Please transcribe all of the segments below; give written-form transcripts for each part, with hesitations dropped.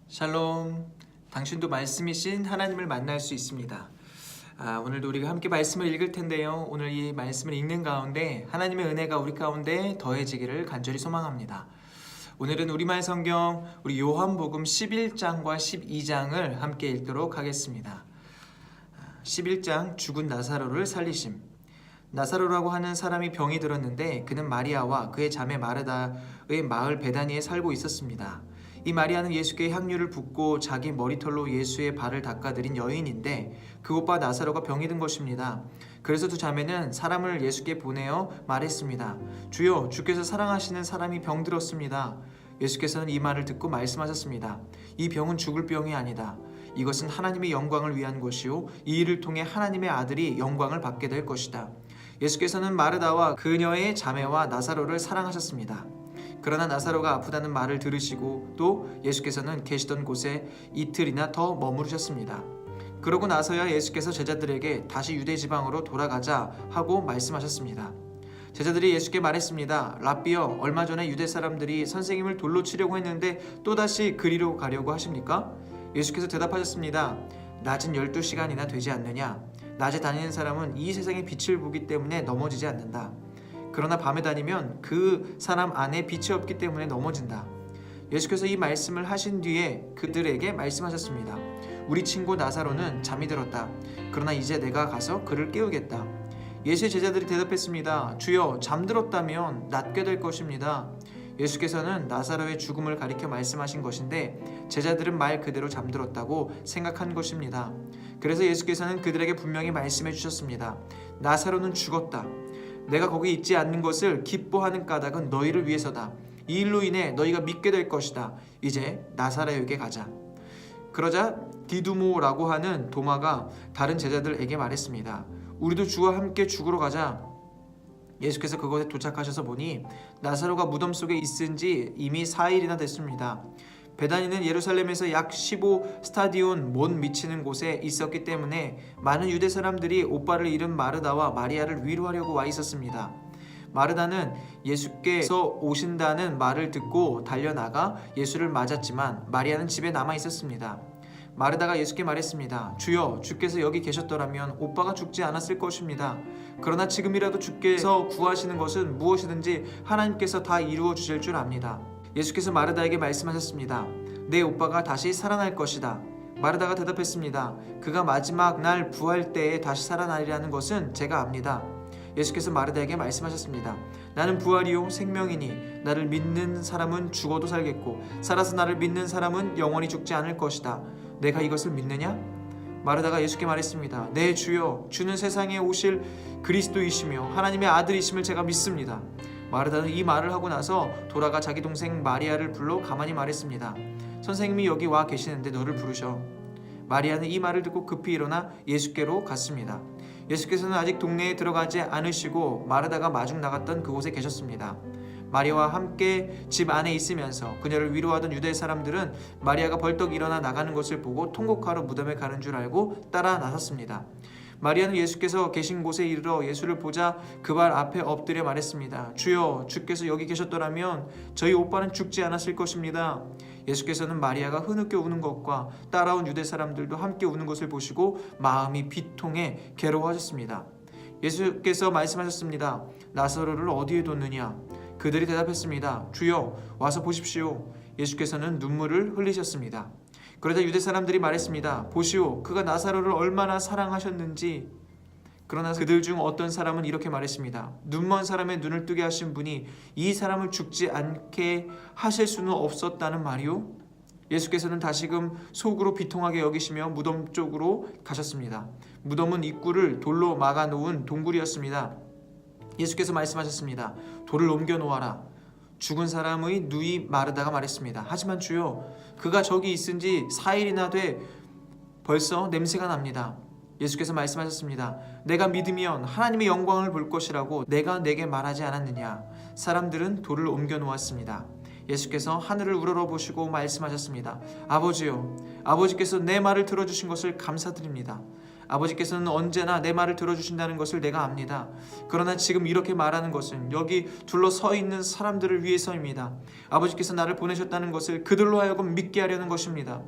샬롬. 당신도 말씀이신 하나님을 만날 수 있습니다. 오늘도 우리가 함께 말씀을 읽을 텐데요. 오늘 이 말씀을 읽는 가운데 하나님의 은혜가 우리 가운데 더해지기를 간절히 소망합니다. 오늘은 우리말 성경 우리 요한복음 11장과 12장을 함께 읽도록 하겠습니다. 11장 죽은 나사로를 살리심. 나사로라고 하는 사람이 병이 들었는데 그는 마리아와 그의 자매 마르다의 마을 베다니에 살고 있었습니다. 이 마리아는 예수께 향유를 붓고 자기 머리털로 예수의 발을 닦아드린 여인인데 그 오빠 나사로가 병이 든 것입니다. 그래서 두 자매는 사람을 예수께 보내어 말했습니다. 주여, 주께서 사랑하시는 사람이 병들었습니다. 예수께서는 이 말을 듣고 말씀하셨습니다. 이 병은 죽을 병이 아니다. 이것은 하나님의 영광을 위한 것이요 이 일을 통해 하나님의 아들이 영광을 받게 될 것이다. 예수께서는 마르다와 그녀의 자매와 나사로를 사랑하셨습니다. 그러나 나사로가 아프다는 말을 들으시고 또 예수께서는 계시던 곳에 이틀이나 더 머무르셨습니다. 그러고 나서야 예수께서 제자들에게 다시 유대 지방으로 돌아가자 하고 말씀하셨습니다. 제자들이 예수께 말했습니다. 랍비여, 얼마 전에 유대 사람들이 선생님을 돌로 치려고 했는데 또다시 그리로 가려고 하십니까? 예수께서 대답하셨습니다. 낮은 12시간이나 되지 않느냐? 낮에 다니는 사람은 이 세상의 빛을 보기 때문에 넘어지지 않는다. 그러나 밤에 다니면 그 사람 안에 빛이 없기 때문에 넘어진다. 예수께서 이 말씀을 하신 뒤에 그들에게 말씀하셨습니다. 우리 친구 나사로는 잠이 들었다. 그러나 이제 내가 가서 그를 깨우겠다. 예수의 제자들이 대답했습니다. 주여, 잠들었다면 낫게 될 것입니다. 예수께서는 나사로의 죽음을 가리켜 말씀하신 것인데 제자들은 말 그대로 잠들었다고 생각한 것입니다. 그래서 예수께서는 그들에게 분명히 말씀해 주셨습니다. 나사로는 죽었다. 내가 거기 있지 않는 것을 기뻐하는 까닭은 너희를 위해서다. 이 일로 인해 너희가 믿게 될 것이다. 이제 나사로에게 가자. 그러자 디두모라고 하는 도마가 다른 제자들에게 말했습니다. 우리도 주와 함께 죽으러 가자. 예수께서 그곳에 도착하셔서 보니 나사로가 무덤 속에 있은 지 이미 4일이나 됐습니다. 베다니는 예루살렘에서 약 15스타디온 못 미치는 곳에 있었기 때문에 많은 유대 사람들이 오빠를 잃은 마르다와 마리아를 위로하려고 와 있었습니다. 마르다는 예수께서 오신다는 말을 듣고 달려나가 예수를 맞았지만 마리아는 집에 남아 있었습니다. 마르다가 예수께 말했습니다. 주여, 주께서 여기 계셨더라면 오빠가 죽지 않았을 것입니다. 그러나 지금이라도 주께서 구하시는 것은 무엇이든지 하나님께서 다 이루어 주실 줄 압니다. 예수께서 마르다에게 말씀하셨습니다. 내 오빠가 다시 살아날 것이다. 마르다가 대답했습니다. 그가 마지막 날 부활 때에 다시 살아나리라는 것은 제가 압니다. 예수께서 마르다에게 말씀하셨습니다. 나는 부활이요 생명이니 나를 믿는 사람은 죽어도 살겠고 살아서 나를 믿는 사람은 영원히 죽지 않을 것이다. 내가 이것을 믿느냐? 마르다가 예수께 말했습니다. 네, 주여, 주는 세상에 오실 그리스도이시며 하나님의 아들이심을 제가 믿습니다. 마르다는 이 말을 하고 나서 돌아가 자기 동생 마리아를 불러 가만히 말했습니다. 선생님이 여기 와 계시는데 너를 부르셔. 마리아는 이 말을 듣고 급히 일어나 예수께로 갔습니다. 예수께서는 아직 동네에 들어가지 않으시고 마르다가 마중 나갔던 그곳에 계셨습니다. 마리아와 함께 집 안에 있으면서 그녀를 위로하던 유대 사람들은 마리아가 벌떡 일어나 나가는 것을 보고 통곡하러 무덤에 가는 줄 알고 따라 나섰습니다. 마리아는 예수께서 계신 곳에 이르러 예수를 보자 그 발 앞에 엎드려 말했습니다. 주여, 주께서 여기 계셨더라면 저희 오빠는 죽지 않았을 것입니다. 예수께서는 마리아가 흐느껴 우는 것과 따라온 유대 사람들도 함께 우는 것을 보시고 마음이 비통해 괴로워하셨습니다. 예수께서 말씀하셨습니다. 나사로를 어디에 뒀느냐? 그들이 대답했습니다. 주여, 와서 보십시오. 예수께서는 눈물을 흘리셨습니다. 그러자 유대 사람들이 말했습니다. 보시오, 그가 나사로를 얼마나 사랑하셨는지. 그러나 그들 중 어떤 사람은 이렇게 말했습니다. 눈먼 사람의 눈을 뜨게 하신 분이 이 사람을 죽지 않게 하실 수는 없었다는 말이오? 예수께서는 다시금 속으로 비통하게 여기시며 무덤 쪽으로 가셨습니다. 무덤은 입구를 돌로 막아놓은 동굴이었습니다. 예수께서 말씀하셨습니다. 돌을 옮겨 놓아라. 죽은 사람의 누이 마르다가 말했습니다. 하지만 주여, 그가 저기 있은 지 4일이나 돼 벌써 냄새가 납니다. 예수께서 말씀하셨습니다. 내가 믿으면 하나님의 영광을 볼 것이라고 내가 내게 말하지 않았느냐. 사람들은 돌을 옮겨 놓았습니다. 예수께서 하늘을 우러러보시고 말씀하셨습니다. 아버지여, 아버지께서 내 말을 들어주신 것을 감사드립니다. 아버지께서는 언제나 내 말을 들어주신다는 것을 내가 압니다. 그러나 지금 이렇게 말하는 것은 여기 둘러서 있는 사람들을 위해서입니다. 아버지께서 나를 보내셨다는 것을 그들로 하여금 믿게 하려는 것입니다.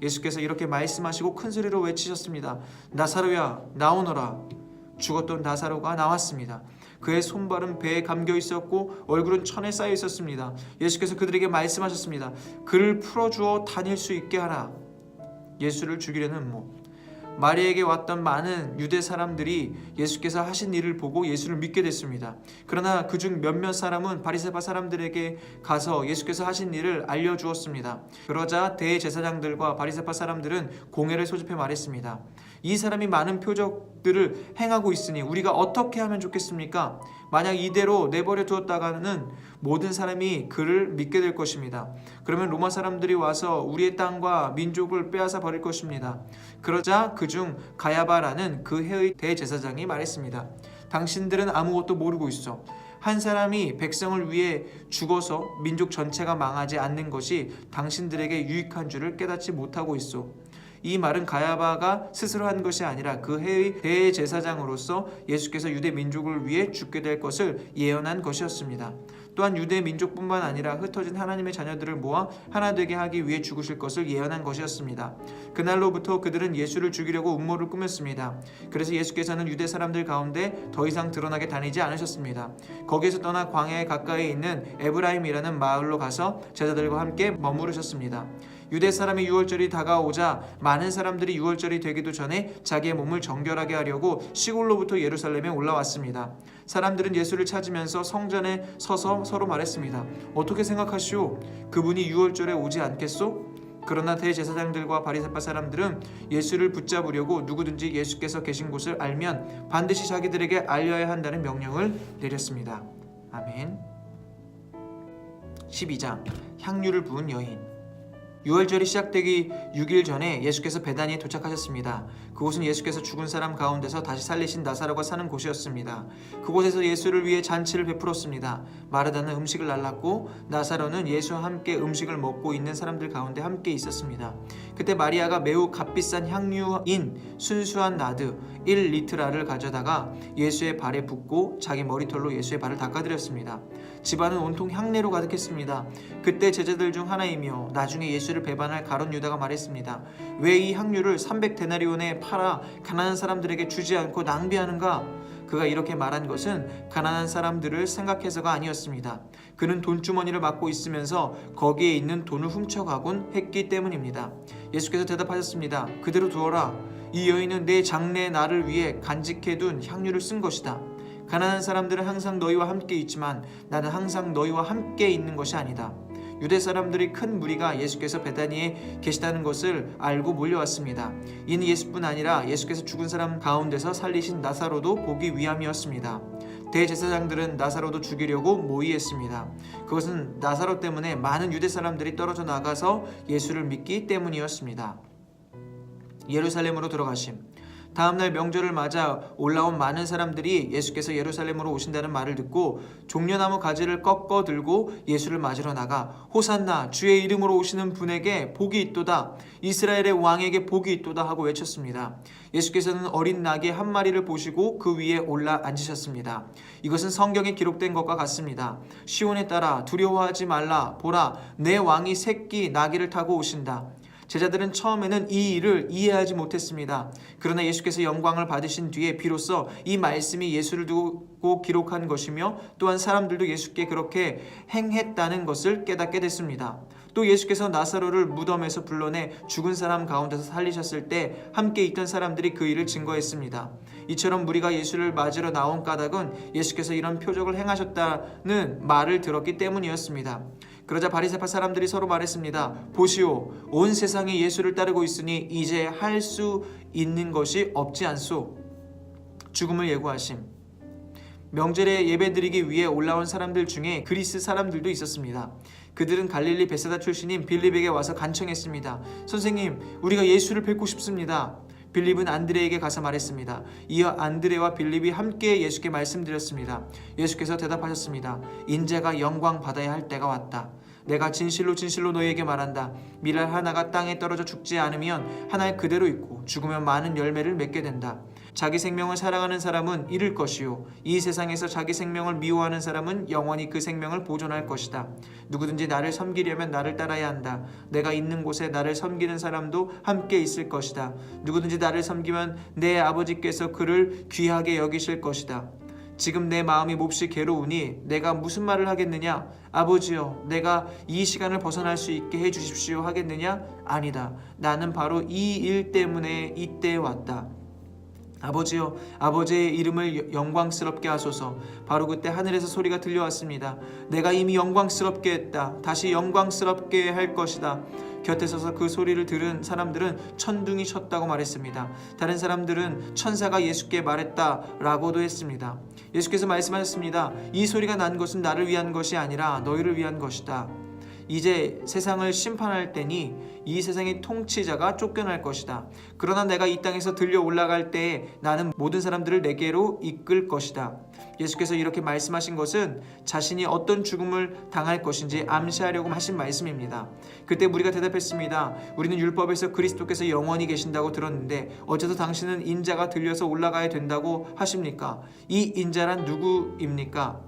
예수께서 이렇게 말씀하시고 큰 소리로 외치셨습니다. 나사로야, 나오너라. 죽었던 나사로가 나왔습니다. 그의 손발은 배에 감겨 있었고 얼굴은 천에 쌓여 있었습니다. 예수께서 그들에게 말씀하셨습니다. 그를 풀어주어 다닐 수 있게 하라. 예수를 죽이려는 음모. 마리아에게 왔던 많은 유대 사람들이 예수께서 하신 일을 보고 예수를 믿게 됐습니다. 그러나 그중 몇몇 사람은 바리새파 사람들에게 가서 예수께서 하신 일을 알려주었습니다. 그러자 대제사장들과 바리새파 사람들은 공회를 소집해 말했습니다. 이 사람이 많은 표적들을 행하고 있으니 우리가 어떻게 하면 좋겠습니까? 만약 이대로 내버려 두었다가는 모든 사람이 그를 믿게 될 것입니다. 그러면 로마 사람들이 와서 우리의 땅과 민족을 빼앗아 버릴 것입니다. 그러자 그중 가야바라는 그 해의 대제사장이 말했습니다. 당신들은 아무것도 모르고 있어. 한 사람이 백성을 위해 죽어서 민족 전체가 망하지 않는 것이 당신들에게 유익한 줄을 깨닫지 못하고 있어. 이 말은 가야바가 스스로 한 것이 아니라 그 해의 대제사장으로서 예수께서 유대 민족을 위해 죽게 될 것을 예언한 것이었습니다. 또한 유대 민족뿐만 아니라 흩어진 하나님의 자녀들을 모아 하나 되게 하기 위해 죽으실 것을 예언한 것이었습니다. 그날로부터 그들은 예수를 죽이려고 음모를 꾸몄습니다. 그래서 예수께서는 유대 사람들 가운데 더 이상 드러나게 다니지 않으셨습니다. 거기에서 떠나 광야에 가까이 있는 에브라임이라는 마을로 가서 제자들과 함께 머무르셨습니다. 유대 사람의 유월절이 다가오자 많은 사람들이 유월절이 되기도 전에 자기의 몸을 정결하게 하려고 시골로부터 예루살렘에 올라왔습니다. 사람들은 예수를 찾으면서 성전에 서서 서로 말했습니다. 어떻게 생각하시오? 그분이 유월절에 오지 않겠소? 그러나 대제사장들과 바리새파 사람들은 예수를 붙잡으려고 누구든지 예수께서 계신 곳을 알면 반드시 자기들에게 알려야 한다는 명령을 내렸습니다. 아멘. 12장 향유를 부은 여인. 유월절이 시작되기 6일 전에 예수께서 베다니에 도착하셨습니다. 그곳은 예수께서 죽은 사람 가운데서 다시 살리신 나사로가 사는 곳이었습니다. 그곳에서 예수를 위해 잔치를 베풀었습니다. 마르다는 음식을 날랐고 나사로는 예수와 함께 음식을 먹고 있는 사람들 가운데 함께 있었습니다. 그때 마리아가 매우 값비싼 향유인 순수한 나드 1리트라를 가져다가 예수의 발에 붓고 자기 머리털로 예수의 발을 닦아드렸습니다. 집안은 온통 향내로 가득했습니다. 그때 제자들 중 하나이며 나중에 예수를 배반할 가룟 유다가 말했습니다. 왜 이 향유를 300데나리온에 팔아 가난한 사람들에게 주지 않고 낭비하는가? 그가 이렇게 말한 것은 가난한 사람들을 생각해서가 아니었습니다. 그는 돈주머니를 맡고 있으면서 거기에 있는 돈을 훔쳐가곤 했기 때문입니다. 예수께서 대답하셨습니다. 그대로 두어라. 이 여인은 내 장래의 나를 위해 간직해둔 향유를 쓴 것이다. 가난한 사람들은 항상 너희와 함께 있지만 나는 항상 너희와 함께 있는 것이 아니다. 유대 사람들이 큰 무리가 예수께서 베다니에 계시다는 것을 알고 몰려왔습니다. 이는 예수뿐 아니라 예수께서 죽은 사람 가운데서 살리신 나사로도 보기 위함이었습니다. 대제사장들은 나사로도 죽이려고 모의했습니다. 그것은 나사로 때문에 많은 유대 사람들이 떨어져 나가서 예수를 믿기 때문이었습니다. 예루살렘으로 들어가심. 다음날 명절을 맞아 올라온 많은 사람들이 예수께서 예루살렘으로 오신다는 말을 듣고 종려나무 가지를 꺾어 들고 예수를 맞으러 나가 호산나 주의 이름으로 오시는 분에게 복이 있도다 이스라엘의 왕에게 복이 있도다 하고 외쳤습니다. 예수께서는 어린 나귀 한 마리를 보시고 그 위에 올라 앉으셨습니다. 이것은 성경에 기록된 것과 같습니다. 시온에 따라 두려워하지 말라 보라 내 왕이 새끼 나귀를 타고 오신다. 제자들은 처음에는 이 일을 이해하지 못했습니다. 그러나 예수께서 영광을 받으신 뒤에 비로소 이 말씀이 예수를 두고 기록한 것이며 또한 사람들도 예수께 그렇게 행했다는 것을 깨닫게 됐습니다. 또 예수께서 나사로를 무덤에서 불러내 죽은 사람 가운데서 살리셨을 때 함께 있던 사람들이 그 일을 증거했습니다. 이처럼 무리가 예수를 맞으러 나온 까닭은 예수께서 이런 표적을 행하셨다는 말을 들었기 때문이었습니다. 그러자 바리새파 사람들이 서로 말했습니다. 보시오, 온 세상이 예수를 따르고 있으니 이제 할 수 있는 것이 없지 않소. 죽음을 예고하심. 명절에 예배드리기 위해 올라온 사람들 중에 그리스 사람들도 있었습니다. 그들은 갈릴리 베세다 출신인 빌립에게 와서 간청했습니다. 선생님, 우리가 예수를 뵙고 싶습니다. 빌립은 안드레에게 가서 말했습니다. 이어 안드레와 빌립이 함께 예수께 말씀드렸습니다. 예수께서 대답하셨습니다. 인자가 영광 받아야 할 때가 왔다. 내가 진실로 진실로 너희에게 말한다. 밀알 하나가 땅에 떨어져 죽지 않으면 하나에 그대로 있고 죽으면 많은 열매를 맺게 된다. 자기 생명을 사랑하는 사람은 잃을 것이요 이 세상에서 자기 생명을 미워하는 사람은 영원히 그 생명을 보존할 것이다. 누구든지 나를 섬기려면 나를 따라야 한다. 내가 있는 곳에 나를 섬기는 사람도 함께 있을 것이다. 누구든지 나를 섬기면 내 아버지께서 그를 귀하게 여기실 것이다. 지금 내 마음이 몹시 괴로우니 내가 무슨 말을 하겠느냐? 아버지여, 내가 이 시간을 벗어날 수 있게 해주십시오 하겠느냐? 아니다. 나는 바로 이 일 때문에 이때에 왔다. 아버지여, 아버지의 이름을 영광스럽게 하소서. 바로 그때 하늘에서 소리가 들려왔습니다. 내가 이미 영광스럽게 했다. 다시 영광스럽게 할 것이다. 곁에 서서 그 소리를 들은 사람들은 천둥이 쳤다고 말했습니다. 다른 사람들은 천사가 예수께 말했다라고도 했습니다. 예수께서 말씀하셨습니다. 이 소리가 난 것은 나를 위한 것이 아니라 너희를 위한 것이다. 이제 세상을 심판할 때니 이 세상의 통치자가 쫓겨날 것이다. 그러나 내가 이 땅에서 들려 올라갈 때에 나는 모든 사람들을 내게로 이끌 것이다. 예수께서 이렇게 말씀하신 것은 자신이 어떤 죽음을 당할 것인지 암시하려고 하신 말씀입니다. 그때 우리가 대답했습니다. 우리는 율법에서 그리스도께서 영원히 계신다고 들었는데 어째서 당신은 인자가 들려서 올라가야 된다고 하십니까? 이 인자란 누구입니까?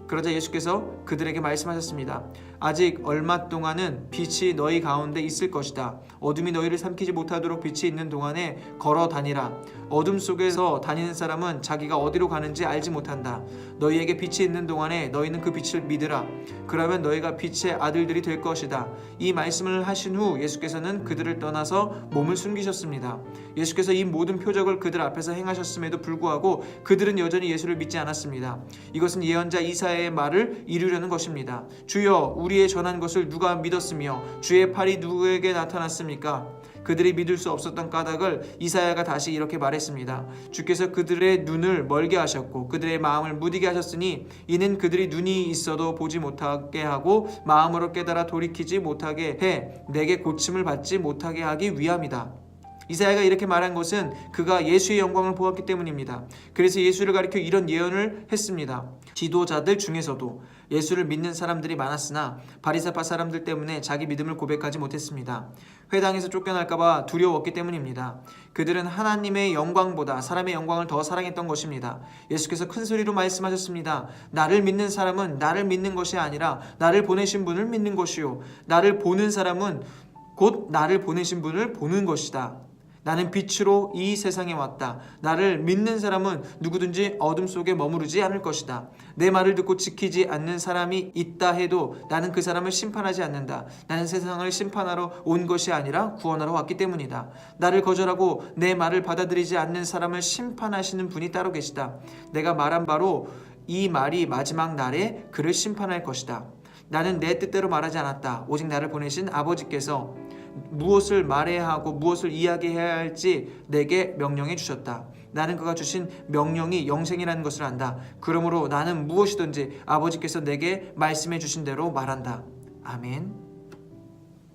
그러자 예수께서 그들에게 말씀하셨습니다. 아직 얼마 동안은 빛이 너희 가운데 있을 것이다. 어둠이 너희를 삼키지 못하도록 빛이 있는 동안에 걸어 다니라. 어둠 속에서 다니는 사람은 자기가 어디로 가는지 알지 못한다. 너희에게 빛이 있는 동안에 너희는 그 빛을 믿으라. 그러면 너희가 빛의 아들들이 될 것이다. 이 말씀을 하신 후 예수께서는 그들을 떠나서 몸을 숨기셨습니다. 예수께서 이 모든 표적을 그들 앞에서 행하셨음에도 불구하고 그들은 여전히 예수를 믿지 않았습니다. 이것은 예언자 이사야의 말을 이루려는 것입니다. 주여, 우리의 전한 것을 누가 믿었으며 주의 팔이 누구에게 나타났습니까? 그들이 믿을 수 없었던 까닭을 이사야가 다시 이렇게 말했습니다. 주께서 그들의 눈을 멀게 하셨고 그들의 마음을 무디게 하셨으니 이는 그들이 눈이 있어도 보지 못하게 하고 마음으로 깨달아 돌이키지 못하게 해 내게 고침을 받지 못하게 하기 위함이다. 이사야가 이렇게 말한 것은 그가 예수의 영광을 보았기 때문입니다. 그래서 예수를 가리켜 이런 예언을 했습니다. 지도자들 중에서도 예수를 믿는 사람들이 많았으나 바리새파 사람들 때문에 자기 믿음을 고백하지 못했습니다. 회당에서 쫓겨날까봐 두려웠기 때문입니다. 그들은 하나님의 영광보다 사람의 영광을 더 사랑했던 것입니다. 예수께서 큰 소리로 말씀하셨습니다. 나를 믿는 사람은 나를 믿는 것이 아니라 나를 보내신 분을 믿는 것이요 나를 보는 사람은 곧 나를 보내신 분을 보는 것이다. 나는 빛으로 이 세상에 왔다. 나를 믿는 사람은 누구든지 어둠 속에 머무르지 않을 것이다. 내 말을 듣고 지키지 않는 사람이 있다 해도 나는 그 사람을 심판하지 않는다. 나는 세상을 심판하러 온 것이 아니라 구원하러 왔기 때문이다. 나를 거절하고 내 말을 받아들이지 않는 사람을 심판하시는 분이 따로 계시다. 내가 말한 바로 이 말이 마지막 날에 그를 심판할 것이다. 나는 내 뜻대로 말하지 않았다. 오직 나를 보내신 아버지께서 무엇을 말해야 하고 무엇을 이야기해야 할지 내게 명령해 주셨다. 나는 그가 주신 명령이 영생이라는 것을 안다. 그러므로 나는 무엇이든지 아버지께서 내게 말씀해 주신 대로 말한다. 아멘.